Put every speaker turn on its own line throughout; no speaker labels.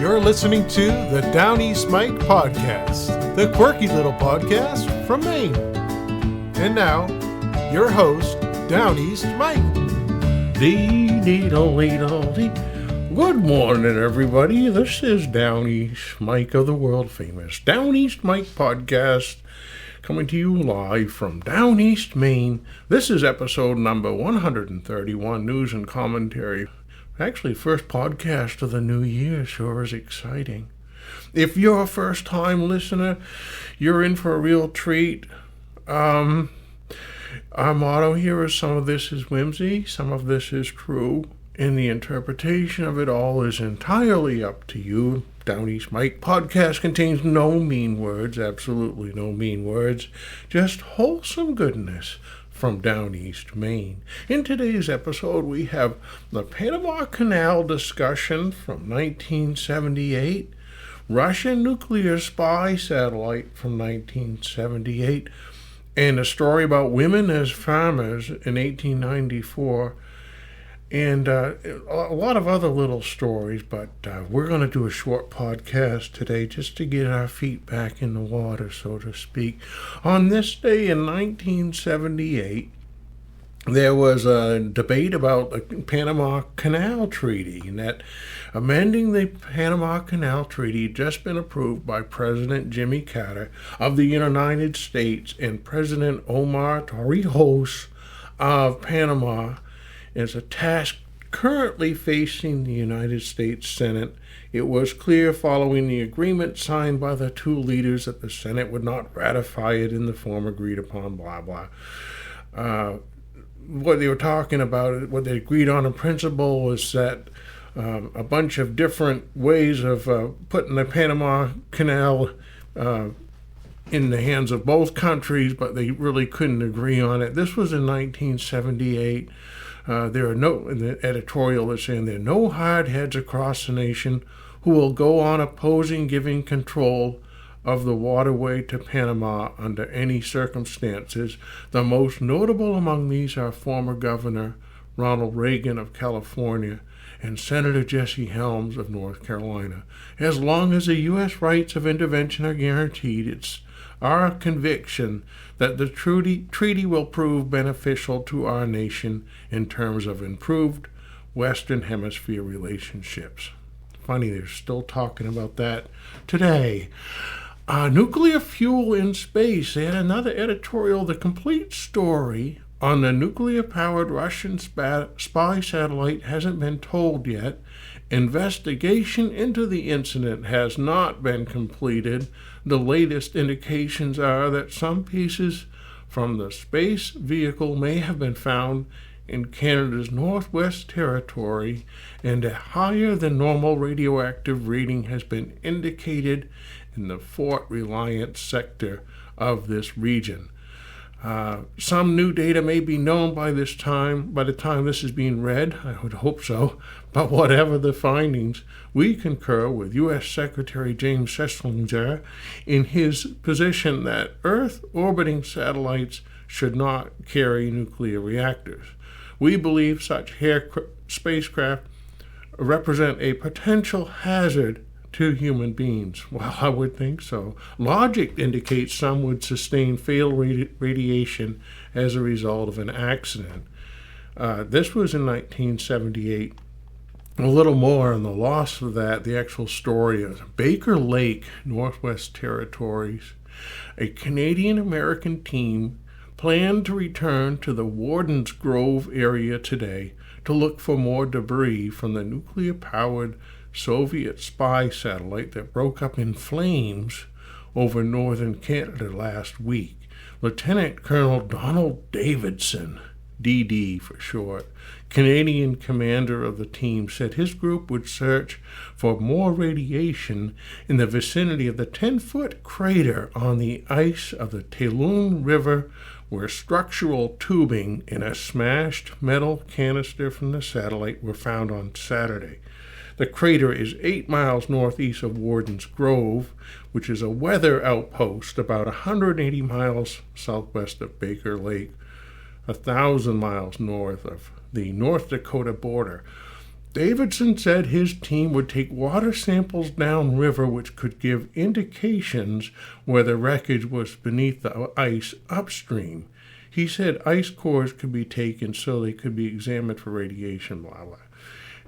You're listening to the Downeast Mike podcast, the quirky little podcast from Maine. And now, your host, Downeast Mike.
Good morning, everybody. This is Downeast Mike of the world famous Downeast Mike podcast, coming to you live from Downeast Maine. This is episode number 131, news and commentary. Actually, first podcast of the new year. Sure is exciting. If you're a first-time listener, you're in for a real treat. Our motto here is some of this is whimsy, some of this is true, and the interpretation of it all is entirely up to you. Downeast Mike podcast contains no mean words, absolutely no mean words, just wholesome goodness from Downeast Maine. In today's episode, we have the Panama Canal discussion from 1978, Russian nuclear spy satellite from 1978, and a story about women as farmers in 1894, and a lot of other little stories, but we're going to do a short podcast today just to get our feet back in the water, so to speak. On this day in 1978, there was a debate about the Panama Canal Treaty, and that amending the Panama Canal Treaty had just been approved by President Jimmy Carter of the United States and President Omar Torrijos of Panama is a task currently facing the United States Senate. It was clear following the agreement signed by the two leaders that the Senate would not ratify it in the form agreed upon, blah, blah. What they were talking about, what they agreed on in principle, was that a bunch of different ways of putting the Panama Canal in the hands of both countries, but they really couldn't agree on it. This was in 1978. There are no, in the editorial is saying there are no hardheads across the nation who will go on opposing giving control of the waterway to Panama under any circumstances. The most notable among these are former Governor Ronald Reagan of California and Senator Jesse Helms of North Carolina. As long as the U.S. rights of intervention are guaranteed, it's our conviction that the treaty will prove beneficial to our nation in terms of improved Western Hemisphere relationships. Funny, they're still talking about that today. Nuclear fuel in space. They had another editorial, the complete story on the nuclear-powered Russian spy satellite hasn't been told yet. Investigation into the incident has not been completed. The latest indications are that some pieces from the space vehicle may have been found in Canada's Northwest Territory, and a higher than normal radioactive reading has been indicated in the Fort Reliance sector of this region. Some new data may be known by the time this is being read. I would hope so. But whatever the findings, we concur with U.S. Secretary James Schlesinger in his position that Earth-orbiting satellites should not carry nuclear reactors. We believe such spacecraft represent a potential hazard to human beings. Well, I would think so. Logic indicates some would sustain fatal radiation as a result of an accident. This was in 1978. A little more on the loss of that, the actual story of Baker Lake, Northwest Territories. A Canadian-American team planned to return to the Warden's Grove area today to look for more debris from the nuclear-powered Soviet spy satellite that broke up in flames over northern Canada last week. Lieutenant Colonel Donald Davidson, DD for short, Canadian commander of the team, said his group would search for more radiation in the vicinity of the 10-foot crater on the ice of the Talon River, where structural tubing and a smashed metal canister from the satellite were found on Saturday. The crater is 8 miles northeast of Warden's Grove, which is a weather outpost about 180 miles southwest of Baker Lake, 1,000 miles north of the North Dakota border. Davidson said his team would take water samples downriver which could give indications where the wreckage was beneath the ice upstream. He said ice cores could be taken so they could be examined for radiation, blah, blah.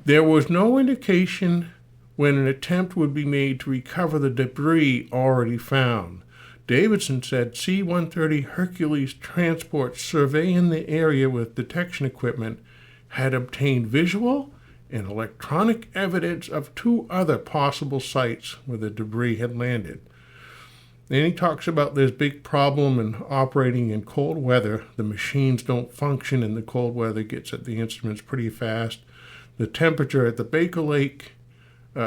There was no indication when an attempt would be made to recover the debris already found. Davidson said C-130 Hercules transport surveying the area with detection equipment had obtained visual and electronic evidence of 2 other possible sites where the debris had landed. Then he talks about this big problem in operating in cold weather. The machines don't function in the cold weather, gets at the instruments pretty fast. The temperature at the Baker Lake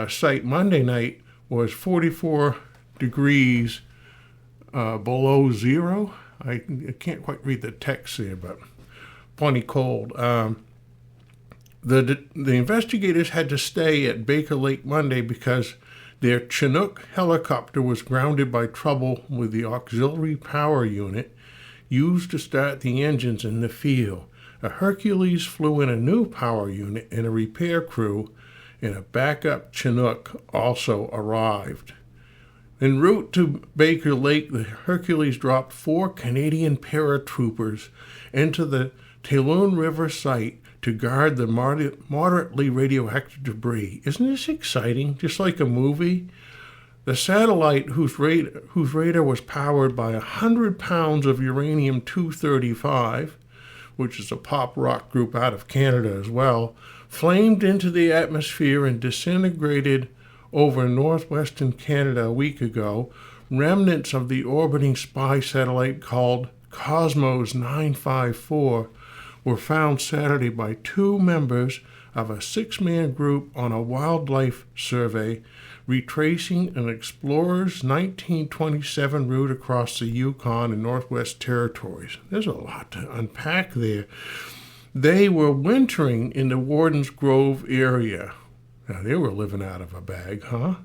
site Monday night was 44 degrees below zero. I can't quite read the text there, but plenty cold. The investigators had to stay at Baker Lake Monday because their Chinook helicopter was grounded by trouble with the auxiliary power unit used to start the engines in the field. A Hercules flew in a new power unit and a repair crew, and a backup Chinook also arrived. En route to Baker Lake, the Hercules dropped 4 Canadian paratroopers into the Talon River site to guard the moderately radioactive debris. Isn't this exciting? Just like a movie? The satellite, whose radar was powered by 100 pounds of uranium-235, which is a pop rock group out of Canada as well, flamed into the atmosphere and disintegrated over northwestern Canada a week ago. Remnants of the orbiting spy satellite called Cosmos 954 were found Saturday by 2 members of a 6-man group on a wildlife survey retracing an explorer's 1927 route across the Yukon and Northwest Territories. There's a lot to unpack there. They were wintering in the Warden's Grove area. Now, they were living out of a bag, huh?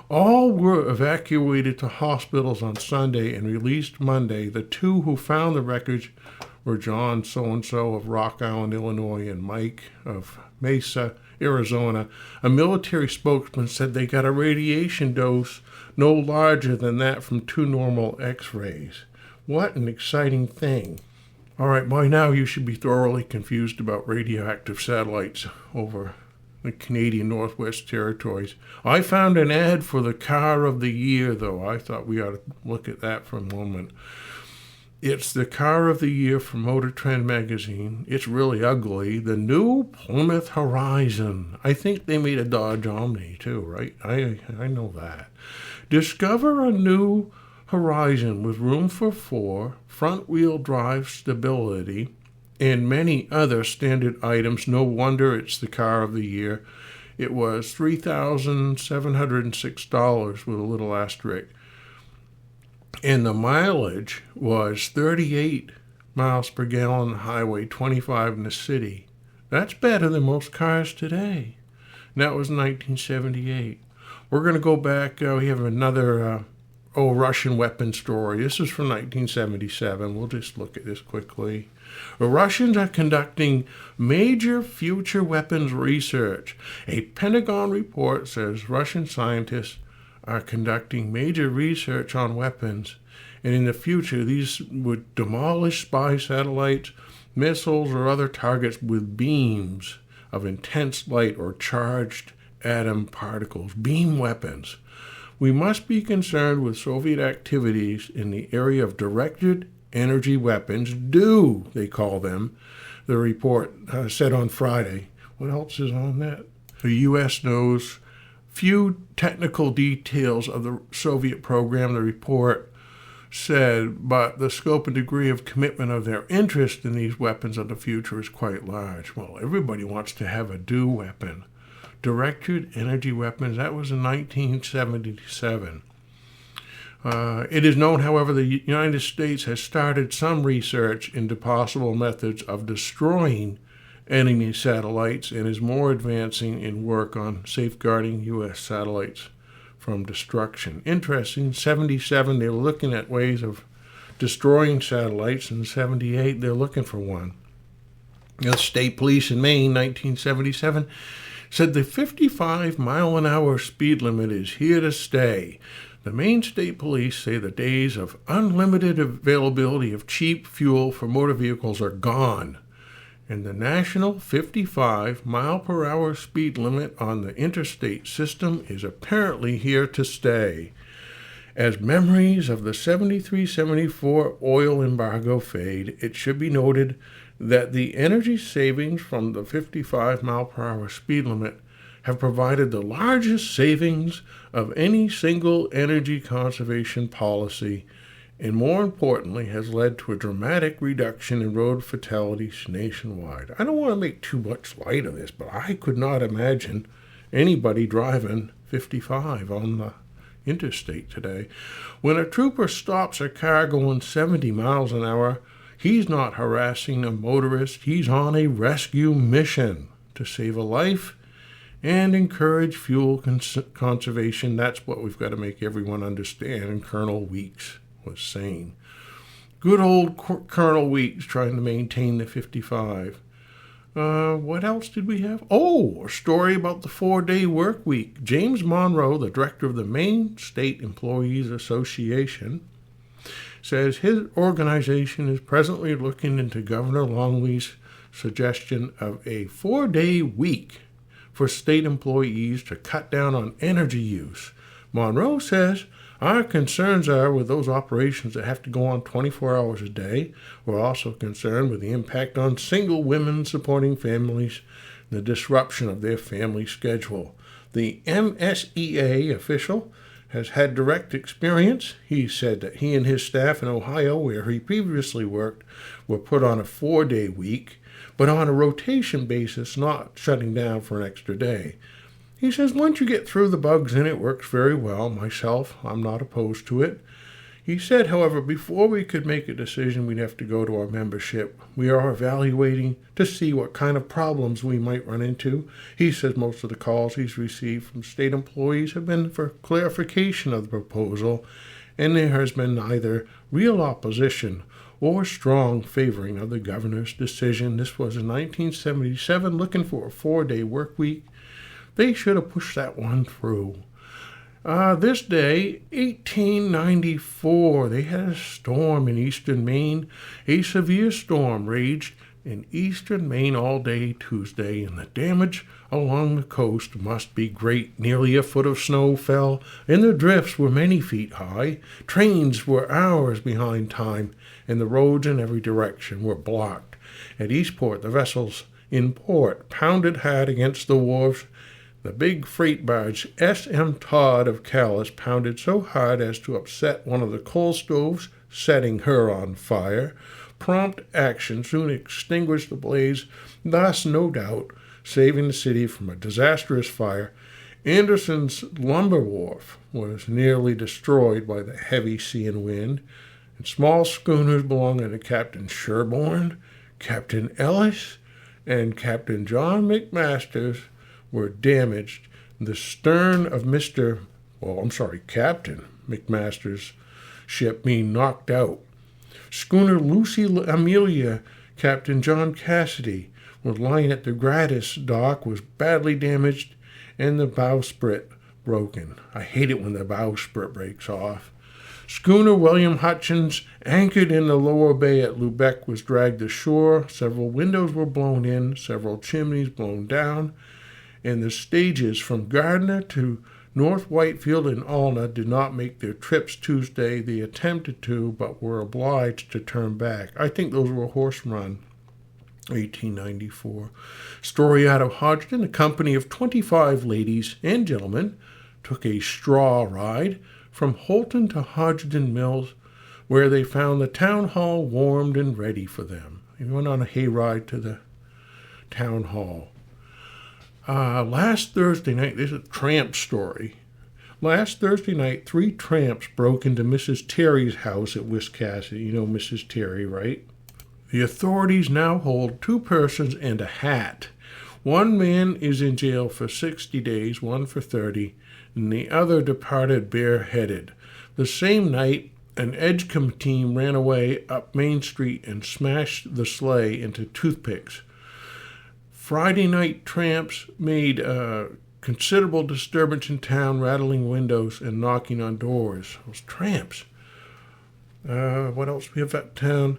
All were evacuated to hospitals on Sunday and released Monday. The 2 who found the wreckage were John so-and-so of Rock Island, Illinois, and Mike of Mesa, Arizona. A military spokesman said they got a radiation dose no larger than that from 2 normal x-rays. What an exciting thing. All right, by now you should be thoroughly confused about radioactive satellites over the Canadian Northwest Territories. I found an ad for the car of the year, though. I thought we ought to look at that for a moment. It's the car of the year from Motor Trend magazine. It's really ugly. The new Plymouth Horizon. I think they made a Dodge Omni too, right? I know that. Discover a new Horizon with room for 4, front-wheel drive stability, and many other standard items. No wonder it's the car of the year. It was $3,706 with a little asterisk. And the mileage was 38 miles per gallon on the highway, 25 in the city. That's better than most cars today. And that was 1978. We're going to go back. We have another Russian weapon story. This is from 1977. We'll just look at this quickly. The Russians are conducting major future weapons research. A Pentagon report says Russian scientists are conducting major research on weapons, and in the future these would demolish spy satellites, missiles, or other targets with beams of intense light or charged atom particles. Beam weapons. We must be concerned with Soviet activities in the area of directed energy weapons, they call them, the report said on Friday. What else is on that? The U.S. knows few technical details of the Soviet program, the report said, but the scope and degree of commitment of their interest in these weapons of the future is quite large. Well, everybody wants to have a DO weapon. Directed energy weapons, that was in 1977. It is known, however, the United States has started some research into possible methods of destroying enemy satellites and is more advancing in work on safeguarding U.S. satellites from destruction. Interesting, 77, they were looking at ways of destroying satellites. In 78, they're looking for one. The state police in Maine, 1977, said the 55-mile-an-hour speed limit is here to stay. The Maine State Police say the days of unlimited availability of cheap fuel for motor vehicles are gone, and the national 55-mile-per-hour speed limit on the interstate system is apparently here to stay. As memories of the 73-74 oil embargo fade, it should be noted that the energy savings from the 55-mile-per-hour speed limit have provided the largest savings of any single energy conservation policy, and more importantly, has led to a dramatic reduction in road fatalities nationwide. I don't want to make too much light of this, but I could not imagine anybody driving 55 on the interstate today. When a trooper stops a car going 70 miles an hour, he's not harassing a motorist. He's on a rescue mission to save a life and encourage fuel conservation. That's what we've got to make everyone understand, and Colonel Weeks was saying. Good old Colonel Weeks trying to maintain the 55. What else did we have? Oh, a story about the 4-day work week. James Monroe, the director of the Maine State Employees Association, says his organization is presently looking into Governor Longley's suggestion of a 4-day week for state employees to cut down on energy use. Monroe says, our concerns are with those operations that have to go on 24 hours a day. We're also concerned with the impact on single women supporting families, the disruption of their family schedule. The MSEA official has had direct experience. He said that he and his staff in Ohio, where he previously worked, were put on a 4-day week, but on a rotation basis, not shutting down for an extra day. He says, once you get through the bugs in it, works very well. Myself, I'm not opposed to it. He said, however, before we could make a decision, we'd have to go to our membership. We are evaluating to see what kind of problems we might run into. He says most of the calls he's received from state employees have been for clarification of the proposal, and there has been neither real opposition or strong favoring of the governor's decision. This was in 1977, looking for a 4-day work week. They should have pushed that one through. This day, 1894, they had a storm in eastern Maine. A severe storm raged in eastern Maine all day Tuesday, and the damage along the coast must be great. Nearly a foot of snow fell, and the drifts were many feet high. Trains were hours behind time, and the roads in every direction were blocked. At Eastport, the vessels in port pounded hard against the wharves. The big freight barge S.M. Todd of Calais pounded so hard as to upset one of the coal stoves, setting her on fire. Prompt action soon extinguished the blaze, thus, no doubt, saving the city from a disastrous fire. Anderson's lumber wharf was nearly destroyed by the heavy sea and wind, and small schooners belonging to Captain Sherborne, Captain Ellis, and Captain John McMasters were damaged. The stern of Captain McMaster's ship being knocked out. Schooner Lucy Amelia, Captain John Cassidy, was lying at the Gratis dock, was badly damaged, and the bowsprit broken. I hate it when the bowsprit breaks off. Schooner William Hutchins, anchored in the lower bay at Lubec, was dragged ashore. Several windows were blown in, several chimneys blown down, and the stages from Gardner to North Whitefield and Alna did not make their trips Tuesday. They attempted to, but were obliged to turn back. I think those were horse run. 1894. Story out of Hodgdon. A company of 25 ladies and gentlemen took a straw ride from Holton to Hodgdon Mills, where they found the town hall warmed and ready for them. They went on a hayride to the town hall. Last Thursday night, this is a tramp story. Last Thursday night, 3 tramps broke into Mrs. Terry's house at Wiscasset. You know Mrs. Terry, right? The authorities now hold 2 persons and a hat. One man is in jail for 60 days, one for 30, and the other departed bareheaded. The same night, an Edgecombe team ran away up Main Street and smashed the sleigh into toothpicks. Friday night tramps made considerable disturbance in town, rattling windows and knocking on doors. Those tramps. What else we have at town?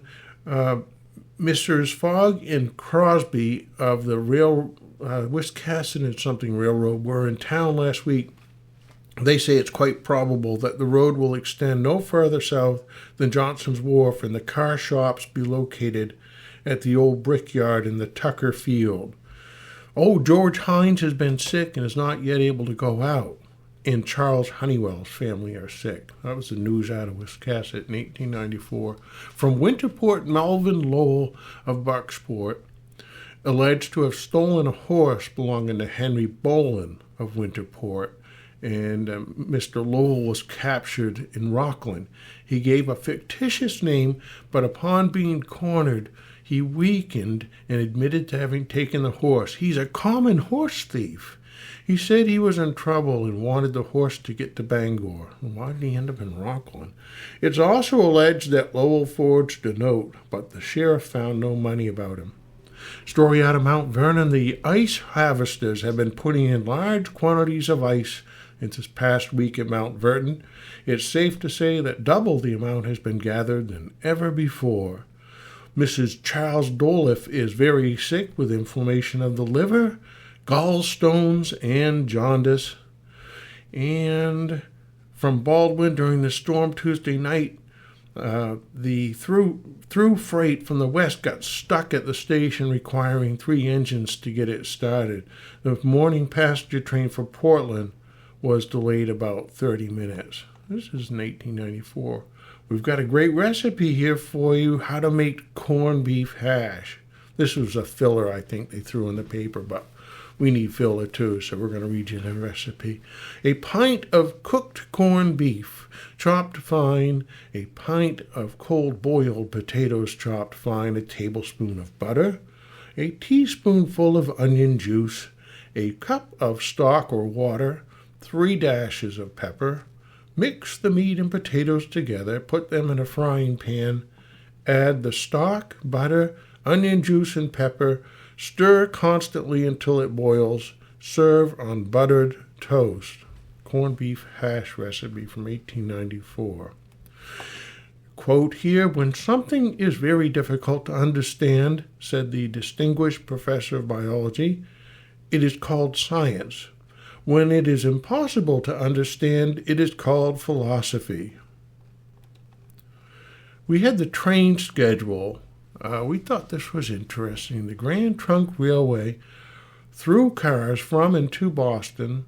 Messrs. Fogg and Crosby of the Wisconsin and something Railroad were in town last week. They say it's quite probable that the road will extend no further south than Johnson's Wharf and the car shops be located at the old brickyard in the Tucker Field. Oh, George Hines has been sick and is not yet able to go out. And Charles Honeywell's family are sick. That was the news out of Wisconsin in 1894. From Winterport, Melvin Lowell of Bucksport, alleged to have stolen a horse belonging to Henry Bolin of Winterport. And Mr. Lowell was captured in Rockland. He gave a fictitious name, but upon being cornered, he weakened and admitted to having taken the horse. He's a common horse thief. He said he was in trouble and wanted the horse to get to Bangor. Why did he end up in Rockland? It's also alleged that Lowell forged a note, but the sheriff found no money about him. Story out of Mount Vernon, the ice harvesters have been putting in large quantities of ice in this past week at Mount Vernon. It's safe to say that double the amount has been gathered than ever before. Mrs. Charles Doleff is very sick with inflammation of the liver, gallstones, and jaundice. And from Baldwin, during the storm Tuesday night, the through freight from the west got stuck at the station, requiring 3 engines to get it started. The morning passenger train for Portland was delayed about 30 minutes. This is in 1894. We've got a great recipe here for you, how to make corned beef hash. This was a filler I think they threw in the paper, but we need filler too, so we're going to read you the recipe. A pint of cooked corned beef, chopped fine, a pint of cold boiled potatoes chopped fine, a tablespoon of butter, a teaspoonful of onion juice, a cup of stock or water, 3 dashes of pepper. Mix the meat and potatoes together, put them in a frying pan, add the stock, butter, onion juice, and pepper, stir constantly until it boils, serve on buttered toast. Corned beef hash recipe from 1894. Quote here, when something is very difficult to understand, said the distinguished professor of biology, it is called science. When it is impossible to understand, it is called philosophy. We had the train schedule. We thought this was interesting. The Grand Trunk Railway through cars from and to Boston,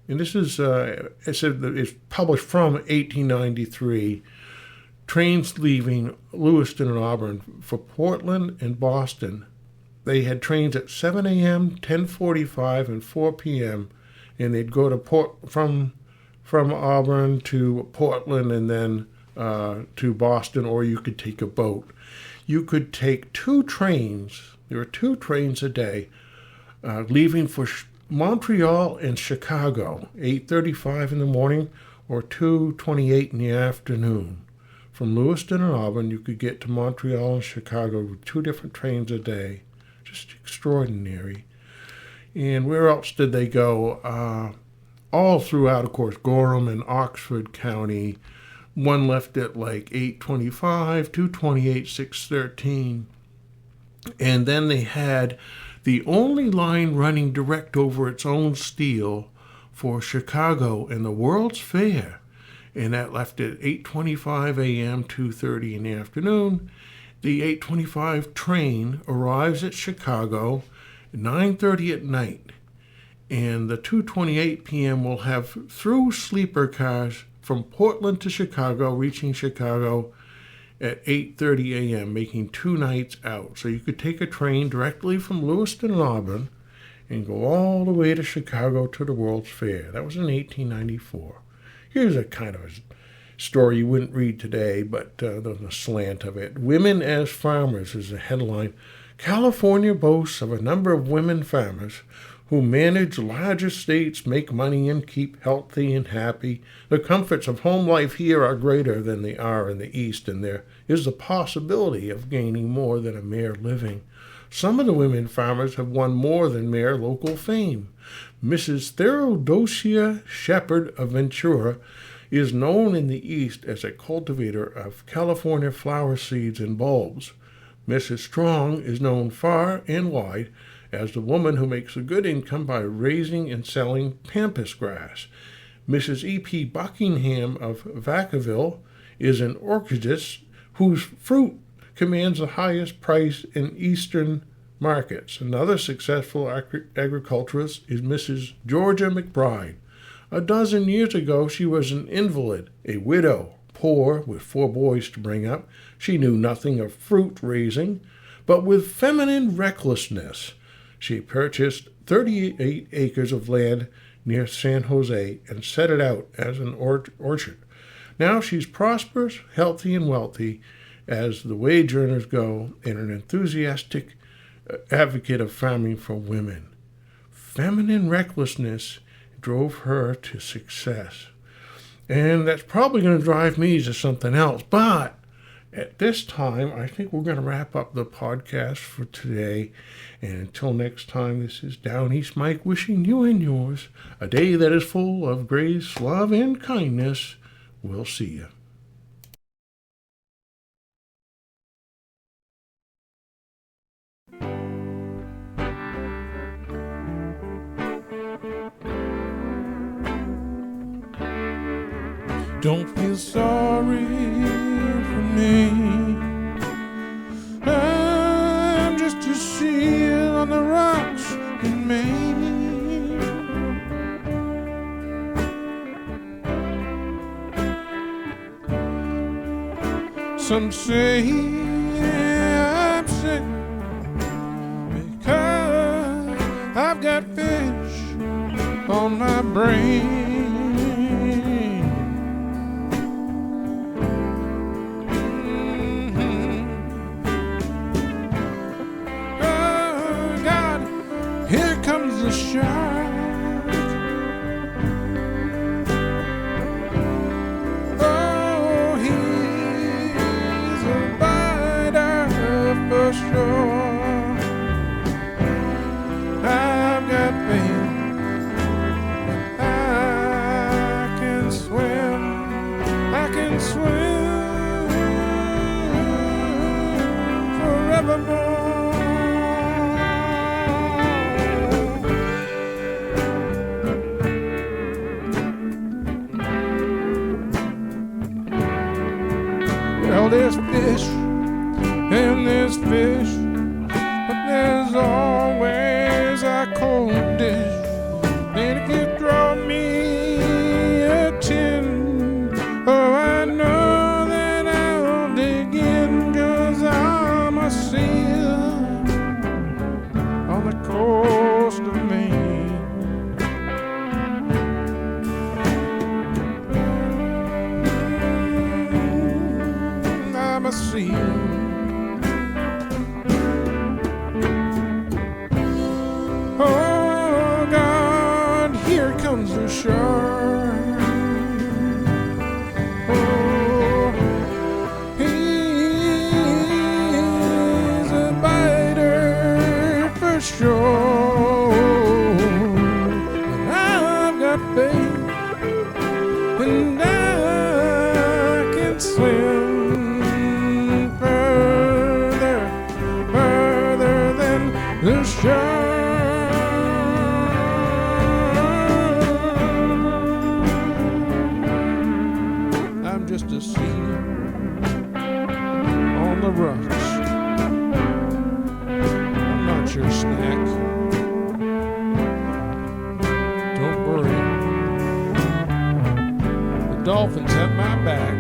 and this is it's published from 1893. Trains leaving Lewiston and Auburn for Portland and Boston. They had trains at 7 a.m., 10:45, and 4 p.m., and they'd go to from Auburn to Portland and then to Boston, or you could take a boat. You could take 2 trains. There were 2 trains a day, leaving for Montreal and Chicago, 8:35 in the morning or 2:28 in the afternoon. From Lewiston and Auburn, you could get to Montreal and Chicago with 2 different trains a day. Just extraordinary. And where else did they go? All throughout, of course, Gorham and Oxford County. One left at like 8:25, 2:28, 6:13. And then they had the only line running direct over its own steel for Chicago and the World's Fair. And that left at 8:25 a.m., 2:30 in the afternoon. The 8:25 train arrives at Chicago 9:30 at night, and the 2:28 p.m. will have through sleeper cars from Portland to Chicago, reaching Chicago at 8:30 a.m., making 2 nights out. So you could take a train directly from Lewiston and Auburn and go all the way to Chicago to the World's Fair. That was in 1894. Here's a kind of a story you wouldn't read today, but there's a slant of it. Women as farmers is the headline. California boasts of a number of women farmers who manage large estates, make money, and keep healthy and happy. The comforts of home life here are greater than they are in the East, and there is the possibility of gaining more than a mere living. Some of the women farmers have won more than mere local fame. Mrs. Theodosia Shepherd of Ventura is known in the East as a cultivator of California flower seeds and bulbs. Mrs. Strong is known far and wide as the woman who makes a good income by raising and selling pampas grass. Mrs. E.P. Buckingham of Vacaville is an orchidist whose fruit commands the highest price in eastern markets. Another successful agriculturist is Mrs. Georgia McBride. A dozen years ago, she was an invalid, a widow, poor, with 4 boys to bring up. She knew nothing of fruit raising, but with feminine recklessness, she purchased 38 acres of land near San Jose and set it out as an orchard. Now she's prosperous, healthy, and wealthy as the wage earners go, and an enthusiastic advocate of farming for women. Feminine recklessness drove her to success. And that's probably going to drive me to something else. But at this time, I think we're going to wrap up the podcast for today. And until next time, this is Downeast Mike wishing you and yours a day that is full of grace, love, and kindness. We'll see you.
Don't feel sorry for me. I'm just a seal on the rocks in Maine. Some say I'm sick because I've got fish on my brain. The shark. Oh, he's a biter for sure. I've got faith, I can swim. I can swim forevermore. There's fish and there's fish, but there's always a cold dish. And if you draw me a tin, oh, I know that I'll dig in, 'cause I'm a seal on the coast of Maine. See. Oh God, here comes the shark. Oh, he's a biter for sure. But I've got faith and I can swim the shark. I'm just a seal on the rocks. I'm not your snack. Don't worry, the dolphins have my back.